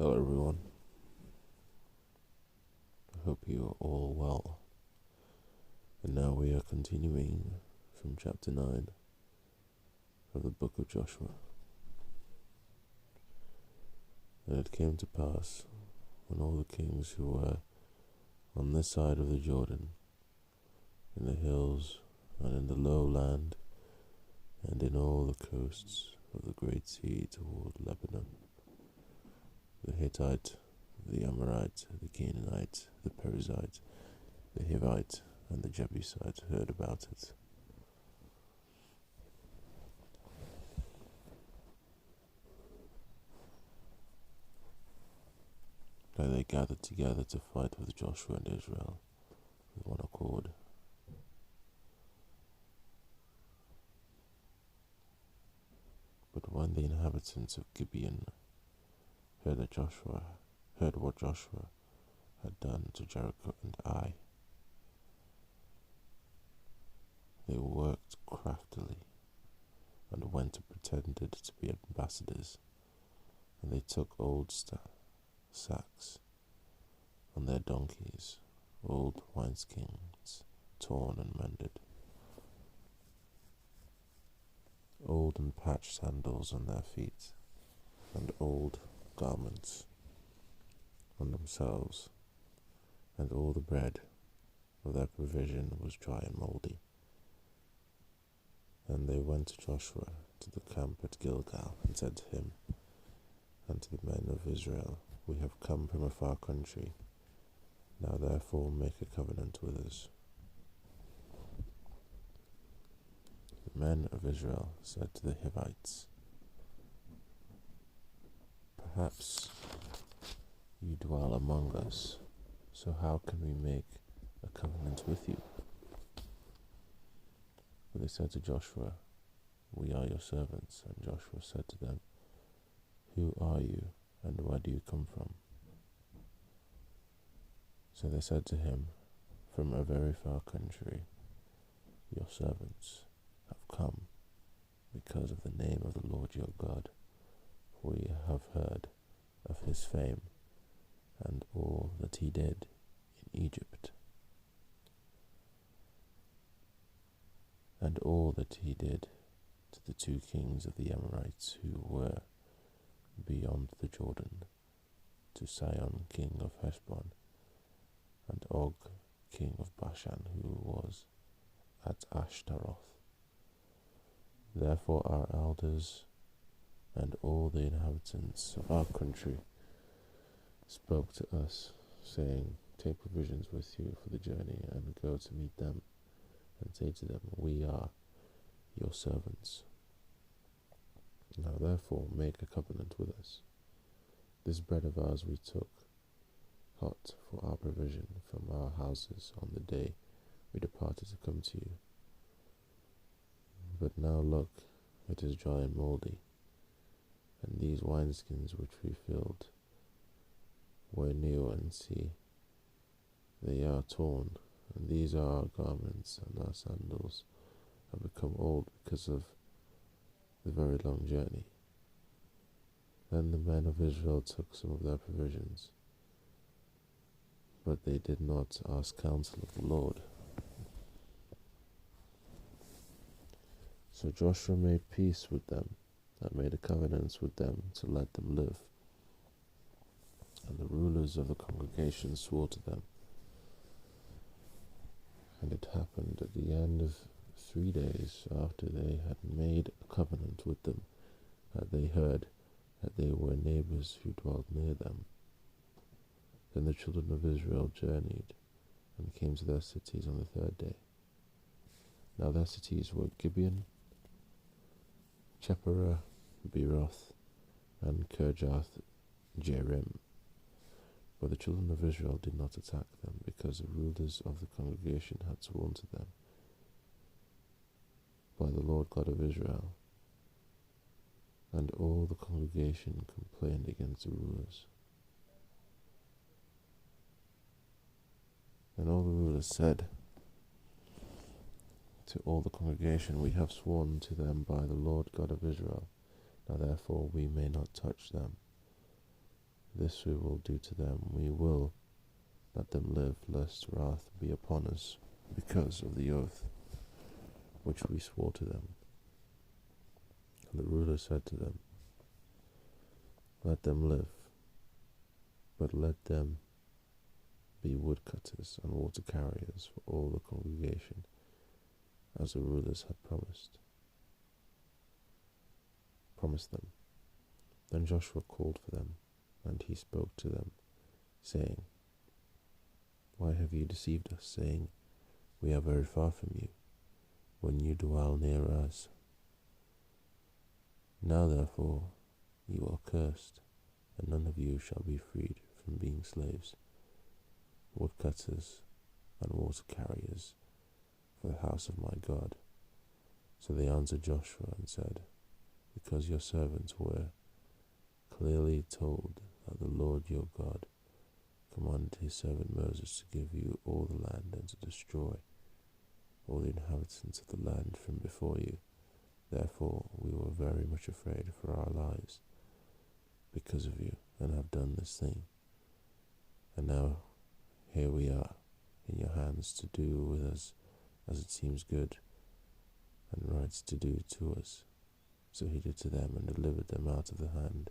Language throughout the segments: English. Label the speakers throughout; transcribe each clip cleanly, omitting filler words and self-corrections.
Speaker 1: Hello everyone, I hope you are all well. And now we are continuing from chapter 9 of the book of Joshua. And it came to pass, when all the kings who were on this side of the Jordan, in the hills and in the low land, and in all the coasts of the great sea toward Lebanon, the Hittite, the Amorite, the Canaanite, the Perizzite, the Hivite, and the Jebusite heard about it. That they gathered together to fight with Joshua and Israel with one accord. But when the inhabitants of Gibeon heard what Joshua had done to Jericho and Ai, they worked craftily and went and pretended to be ambassadors, and they took old sacks on their donkeys, old wineskins torn and mended, old and patched sandals on their feet, and old garments on themselves, and all the bread of their provision was dry and mouldy. And they went to Joshua to the camp at Gilgal, and said to him and to the men of Israel, We have come from a far country. Now therefore make a covenant with us. The men of Israel said to the Hivites, Perhaps you dwell among us, so how can we make a covenant with you? But they said to Joshua, We are your servants. And Joshua said to them, Who are you, and where do you come from? So they said to him, From a very far country, your servants have come, because of the name of the Lord your God, for we have heard of his fame, and all that he did in Egypt, and all that he did to the two kings of the Amorites who were beyond the Jordan, to Sihon king of Heshbon, and Og king of Bashan, who was at Ashtaroth. Therefore our elders and all the inhabitants of our country spoke to us, saying, Take provisions with you for the journey, and go to meet them, and say to them, We are your servants. Now therefore make a covenant with us. This bread of ours we took hot for our provision from our houses on the day we departed to come to you. But now look, it is dry and mouldy, and these wineskins which we filled were new, and see, they are torn, and these are our garments, and our sandals have become old because of the very long journey. Then the men of Israel took some of their provisions, but they did not ask counsel of the Lord. So Joshua made peace with them, and made a covenant with them to let them live. And the rulers of the congregation swore to them. And it happened at the end of 3 days after they had made a covenant with them, that they heard that they were neighbors who dwelt near them. Then the children of Israel journeyed and came to their cities on the 3rd day. Now their cities were Gibeon, Chephirah, Beeroth, and Kirjath Jearim. But the children of Israel did not attack them, because the rulers of the congregation had sworn to them by the Lord God of Israel. And all the congregation complained against the rulers. And all the rulers said to all the congregation, We have sworn to them by the Lord God of Israel. Now therefore we may not touch them. This we will do to them. We will let them live, lest wrath be upon us because of the oath which we swore to them. And the ruler said to them, let them live, but let them be woodcutters and water carriers for all the congregation, as the rulers had promised them. Then Joshua called for them, and he spoke to them, saying, why have you deceived us, saying, we are very far from you, when you dwell near us? Now therefore you are cursed, and none of you shall be freed from being slaves, woodcutters and water carriers for the house of my God. So they answered Joshua and said, because your servants were clearly told that the Lord your God commanded his servant Moses to give you all the land and to destroy all the inhabitants of the land from before you. Therefore we were very much afraid for our lives because of you, and have done this thing. And now here we are in your hands to do with us as it seems good and right to do to us. So he did to them, and delivered them out of the hand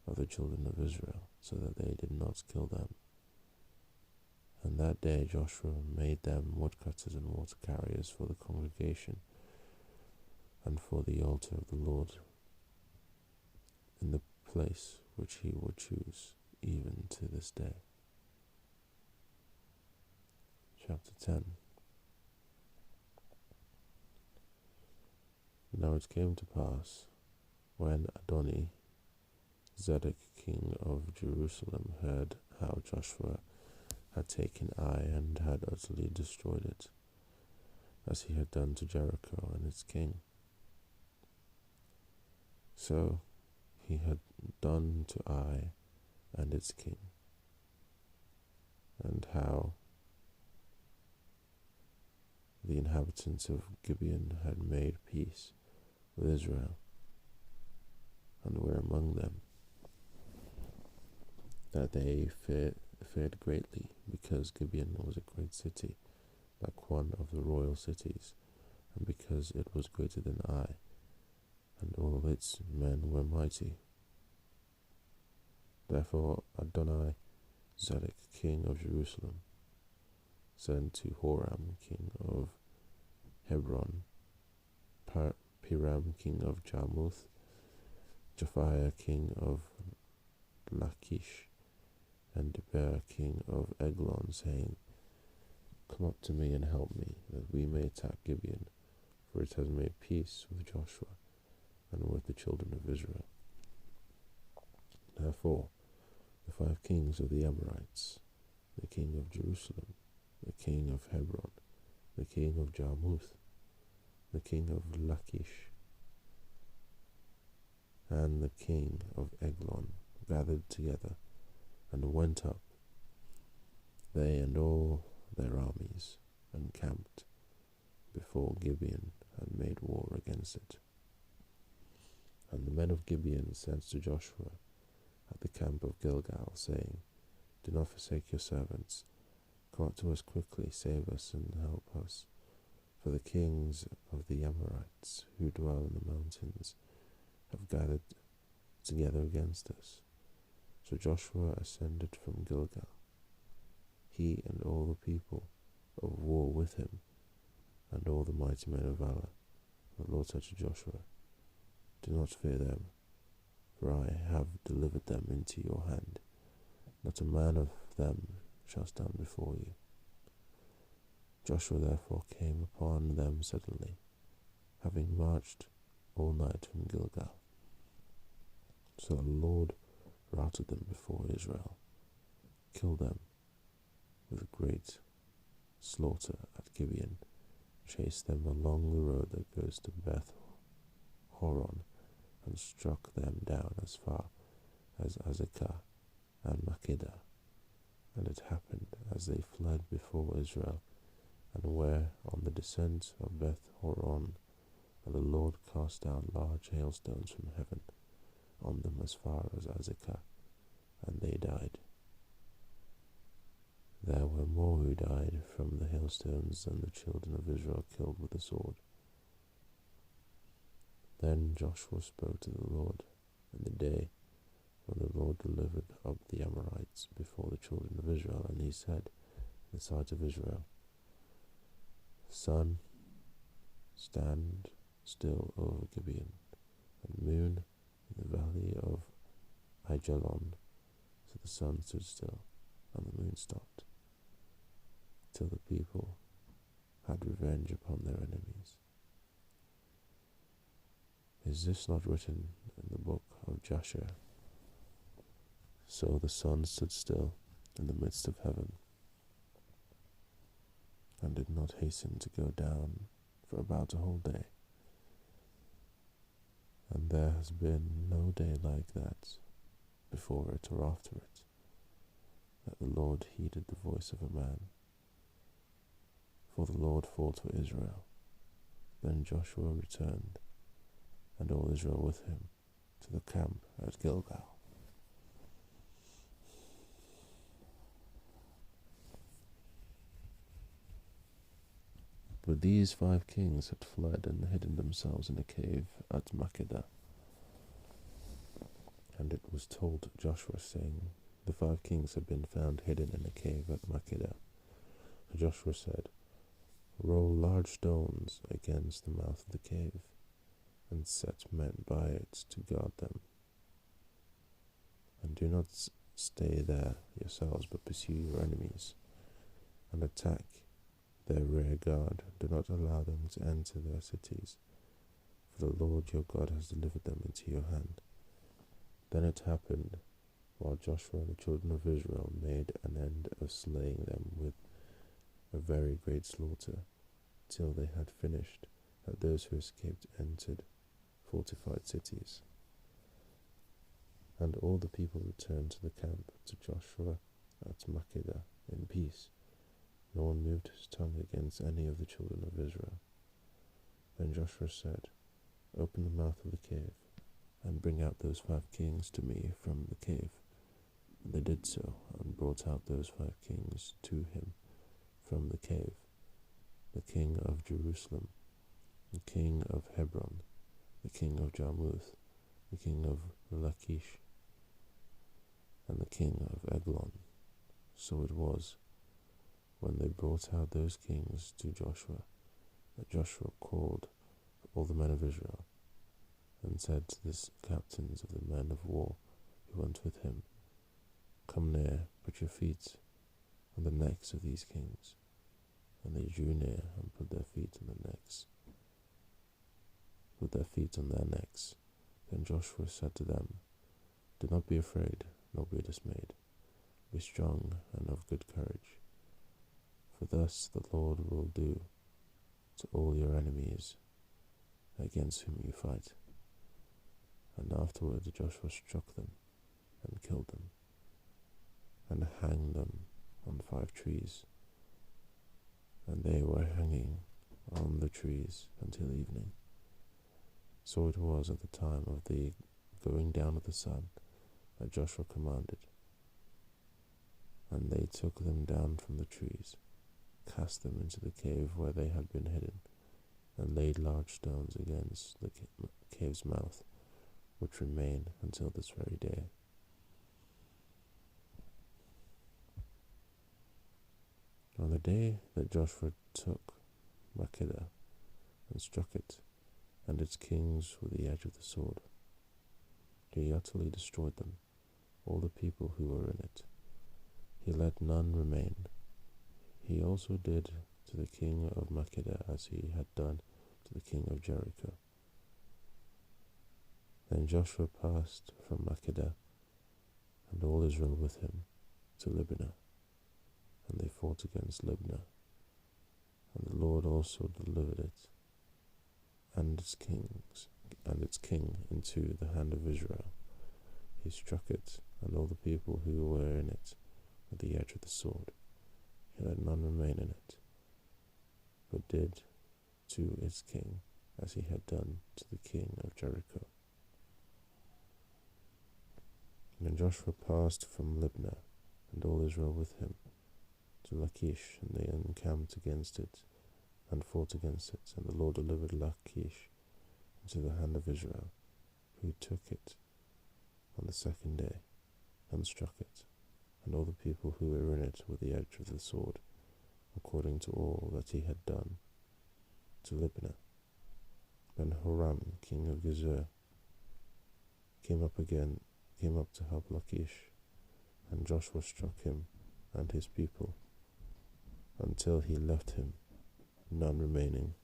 Speaker 1: of the children of Israel, so that they did not kill them. And that day Joshua made them woodcutters and water carriers for the congregation, and for the altar of the Lord, in the place which he would choose, even to this day. Chapter 10. Now it came to pass, when Adoni Zedek king of Jerusalem heard how Joshua had taken Ai and had utterly destroyed it, as he had done to Jericho and its king. So he had done to Ai and its king, and how the inhabitants of Gibeon had made peace with Israel, and were among them, that they feared greatly, because Gibeon was a great city, like one of the royal cities, and because it was greater than Ai, and all its men were mighty. Therefore Adoni Zedek king of Jerusalem sent to Horam king of Hebron, Piram king of Jarmuth, Japhiah king of Lachish, and Debir king of Eglon, saying, come up to me and help me, that we may attack Gibeon, for it has made peace with Joshua and with the children of Israel. Therefore the 5 kings of the Amorites, the king of Jerusalem, the king of Hebron, the king of Jarmuth, the king of Lachish, and the king of Eglon gathered together, and went up, they and all their armies, and camped before Gibeon, and made war against it. And the men of Gibeon said to Joshua at the camp of Gilgal, saying, do not forsake your servants, come up to us quickly, save us and help us, for the kings of the Amorites who dwell in the mountains have gathered together against us. So Joshua ascended from Gilgal, he and all the people of war with him, and all the mighty men of valor. The Lord said to Joshua, do not fear them, for I have delivered them into your hand. Not a man of them shall stand before you. Joshua therefore came upon them suddenly, having marched all night from Gilgal. So the Lord routed them before Israel, killed them with great slaughter at Gibeon, chased them along the road that goes to Beth Horon, and struck them down as far as Azekah and Makkedah. And it happened, as they fled before Israel, and were on the descent of Beth Horon, that the Lord cast down large hailstones from heaven on them as far as Azekah, and they died. There were more who died from the hailstones than the children of Israel killed with the sword. Then Joshua spoke to the Lord in the day when the Lord delivered up the Amorites before the children of Israel, and he said in the sight of Israel, Sun, stand still over Gibeon, and moon in the valley of Aijalon. So the sun stood still, and the moon stopped, till the people had revenge upon their enemies. Is this not written in the book of Jasher? So the sun stood still in the midst of heaven, and did not hasten to go down for about a whole day. And there has been no day like that, before it or after it, that the Lord heeded the voice of a man. For the Lord fought for Israel. Then Joshua returned, and all Israel with him, to the camp at Gilgal. But these 5 kings had fled and hidden themselves in a cave at Makkedah. And it was told Joshua, saying, the 5 kings had been found hidden in a cave at Makkedah. And Joshua said, roll large stones against the mouth of the cave, and set men by it to guard them. And do not stay there yourselves, but pursue your enemies, and attack their rear guard. Do not allow them to enter their cities, for the Lord your God has delivered them into your hand. Then it happened, while Joshua and the children of Israel made an end of slaying them with a very great slaughter, till they had finished, that those who escaped entered fortified cities. And all the people returned to the camp to Joshua at Makkedah in peace. No one moved his tongue against any of the children of Israel. Then Joshua said, open the mouth of the cave, and bring out those 5 kings to me from the cave. And they did so, and brought out those 5 kings to him from the cave, the king of Jerusalem, the king of Hebron, the king of Jarmuth, the king of Lachish, and the king of Eglon. So it was, when they brought out those kings to Joshua, that Joshua called all the men of Israel, and said to the captains of the men of war who went with him, come near, put your feet on the necks of these kings. And they drew near and put their feet on their necks. Then Joshua said to them, do not be afraid, nor be dismayed. Be strong and of good courage. For thus the Lord will do to all your enemies against whom you fight. And afterward Joshua struck them, and killed them, and hanged them on 5 trees. And they were hanging on the trees until evening. So it was at the time of the going down of the sun that Joshua commanded. And they took them down from the trees, cast them into the cave where they had been hidden, and laid large stones against the cave's mouth, which remain until this very day. On the day that Joshua took Makkedah and struck it and its kings with the edge of the sword, he utterly destroyed them, all the people who were in it. He let none remain. He also did to the king of Makkedah as he had done to the king of Jericho. Then Joshua passed from Makkedah, and all Israel with him, to Libnah, and they fought against Libnah. And the Lord also delivered it and its king into the hand of Israel. He struck it and all the people who were in it with the edge of the sword. He let none remain in it, but did to its king as he had done to the king of Jericho. And Joshua passed from Libnah, and all Israel with him, to Lachish, and they encamped against it, and fought against it. And the Lord delivered Lachish into the hand of Israel, who took it on the second day, and struck it, and all the people who were in it with the edge of the sword, according to all that he had done to Libnah. Then Horam, king of Gezer, came up to help Lachish, and Joshua struck him and his people, until he left him none remaining.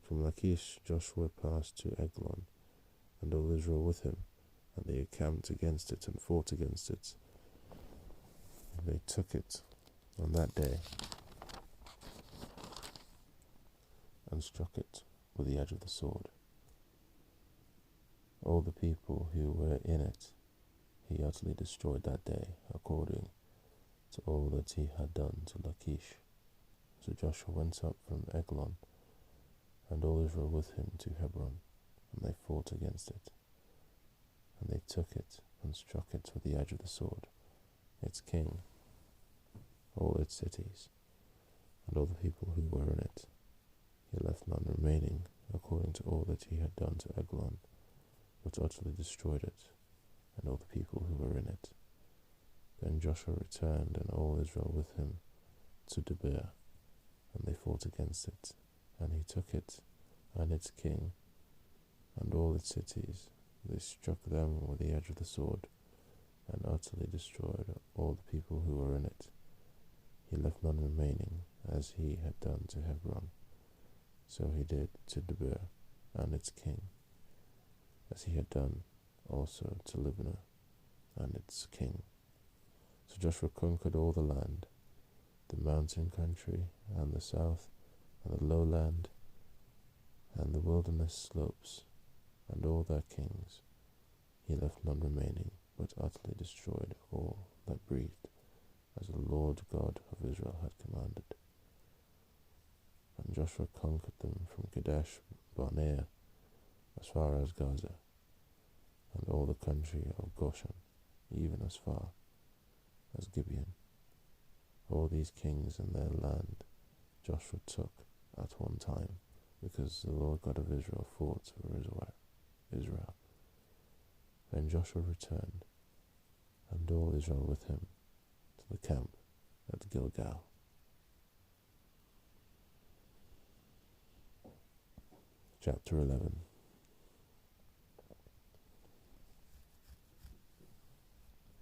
Speaker 1: From Lachish Joshua passed to Eglon, and all Israel with him, and they encamped against it and fought against it. And they took it on that day, and struck it with the edge of the sword. All the people who were in it he utterly destroyed that day, according to all that he had done to Lachish. So Joshua went up from Eglon, and all Israel with him, to Hebron, and they fought against it. And they took it, and struck it with the edge of the sword, its king, all its cities, and all the people who were in it. He left none remaining, according to all that he had done to Eglon, but utterly destroyed it, and all the people who were in it. Then Joshua returned, and all Israel with him, to Debir, and they fought against it, and he took it, and its king, and all its cities. They struck them with the edge of the sword, and utterly destroyed all the people who were in it. He left none remaining, as he had done to Hebron. So he did to Debir and its king, as he had done also to Libnah and its king. So Joshua conquered all the land, the mountain country, and the south, and the lowland, and the wilderness slopes, and all their kings. He left none remaining, but utterly destroyed all that breathed, as the Lord God of Israel had commanded. And Joshua conquered them from Kadesh Barnea as far as Gaza, and all the country of Goshen, even as far as Gibeon. All these kings and their land Joshua took at one time, because the Lord God of Israel fought for Israel. Then Joshua returned, and all Israel with him, to the camp at Gilgal. Chapter 11.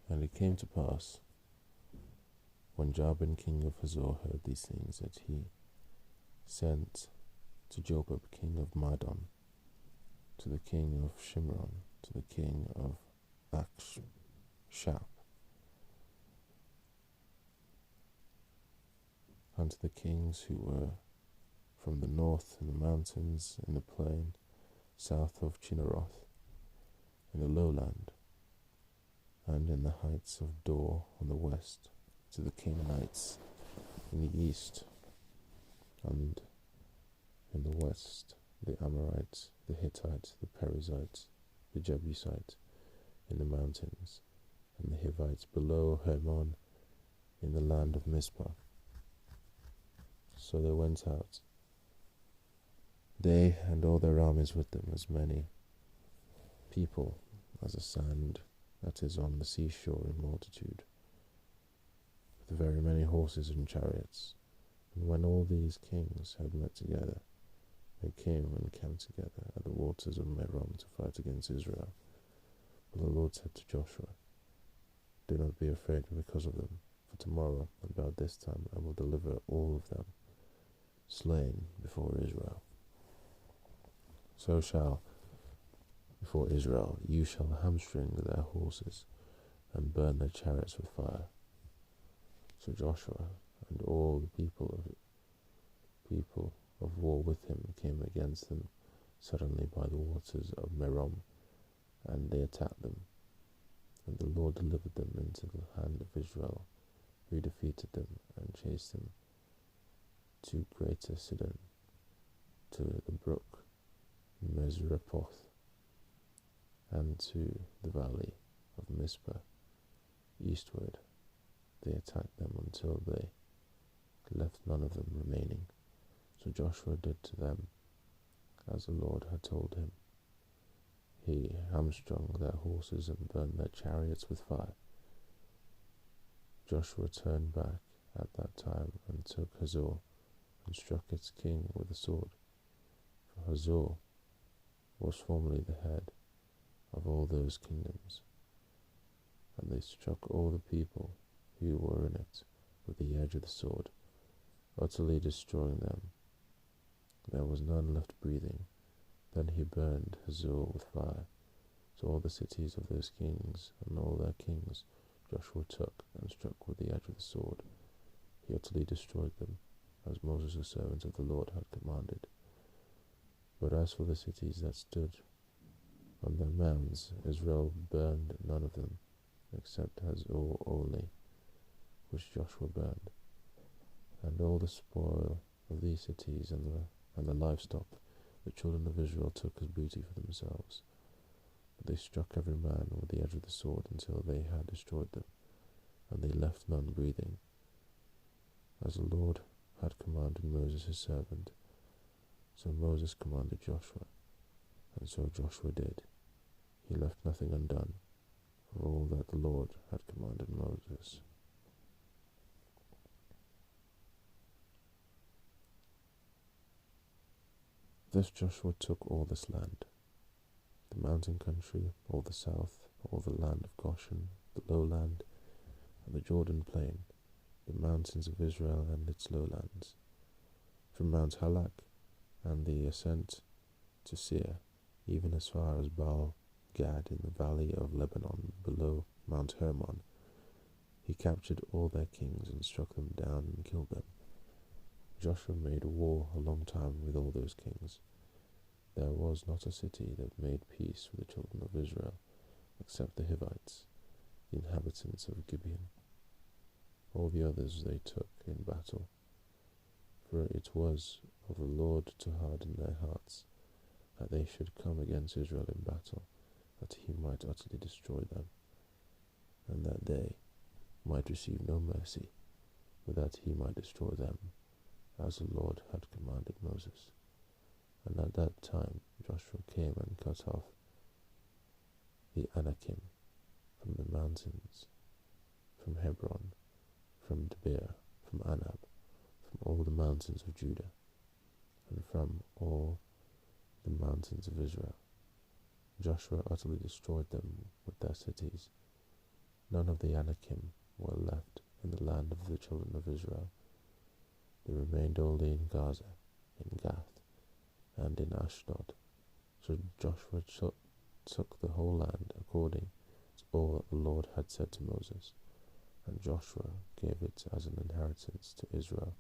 Speaker 1: And it came to pass, when Jabin king of Hazor heard these things, that he sent to Jobab king of Madon, to the king of Shimron, to the king of Akshap, and to the kings who were from the north in the mountains, in the plain, south of Chinneroth, in the lowland, and in the heights of Dor on the west, to the Canaanites in the east, and in the west, the Amorites, the Hittites, the Perizzites, the Jebusites in the mountains, and the Hivites below Hermon in the land of Mizpah. So they went out, they and all their armies with them, as many people as the sand that is on the seashore in multitude, with very many horses and chariots. And when all these kings had met together, they came and camped together at the waters of Merom to fight against Israel. But the Lord said to Joshua, do not be afraid because of them, for tomorrow about this time I will deliver all of them slain before Israel. So shall before Israel you shall hamstring their horses and burn their chariots with fire. So Joshua and all the people of war with him came against them suddenly by the waters of Merom, and they attacked them. And the Lord delivered them into the hand of Israel, who defeated them and chased them to Greater Sidon, to the brook Mesrepoth, and to the valley of Mizpah eastward. They attacked them until they left none of them remaining. So Joshua did to them as the Lord had told him. He hamstrung their horses and burned their chariots with fire. Joshua turned back at that time and took Hazor and struck its king with a sword. For Hazor was formerly the head of all those kingdoms. And they struck all the people who were in it with the edge of the sword, utterly destroying them. There was none left breathing. Then he burned Hazor with fire. So all the cities of those kings and all their kings Joshua took and struck with the edge of the sword. He utterly destroyed them, as Moses the servant of the Lord had commanded. But as for the cities that stood on their mounds, Israel burned none of them, except Hazor only, which Joshua burned. And all the spoil of these cities and the livestock the children of Israel took as booty for themselves. But they struck every man with the edge of the sword until they had destroyed them, and they left none breathing, as the Lord had commanded Moses his servant. So Moses commanded Joshua, and so Joshua did. He left nothing undone of all that the Lord had commanded Moses. Thus Joshua took all this land, the mountain country, all the south, all the land of Goshen, the lowland, and the Jordan plain, the mountains of Israel and its lowlands, from Mount Halak and the ascent to Seir, even as far as Baal Gad in the valley of Lebanon below Mount Hermon. He captured all their kings and struck them down and killed them. Joshua made war a long time with all those kings. There was not a city that made peace with the children of Israel, except the Hivites, the inhabitants of Gibeon. All the others they took in battle, for it was of the Lord to harden their hearts, that they should come against Israel in battle, that he might utterly destroy them, and that they might receive no mercy, but that he might destroy them, as the Lord had commanded Moses. And at that time Joshua came and cut off the Anakim from the mountains, from Hebron, from Debir, from Anab, from all the mountains of Judah, and from all the mountains of Israel. Joshua utterly destroyed them with their cities. None of the Anakim were left in the land of the children of Israel. They remained only in Gaza, in Gath, and in Ashdod. So Joshua took the whole land according to all that the Lord had said to Moses, and Joshua gave it as an inheritance to Israel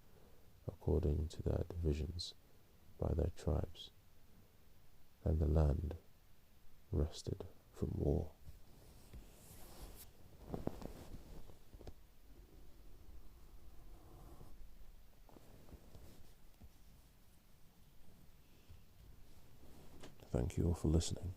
Speaker 1: according to their divisions by their tribes, and the land rested from war. Thank you all for listening.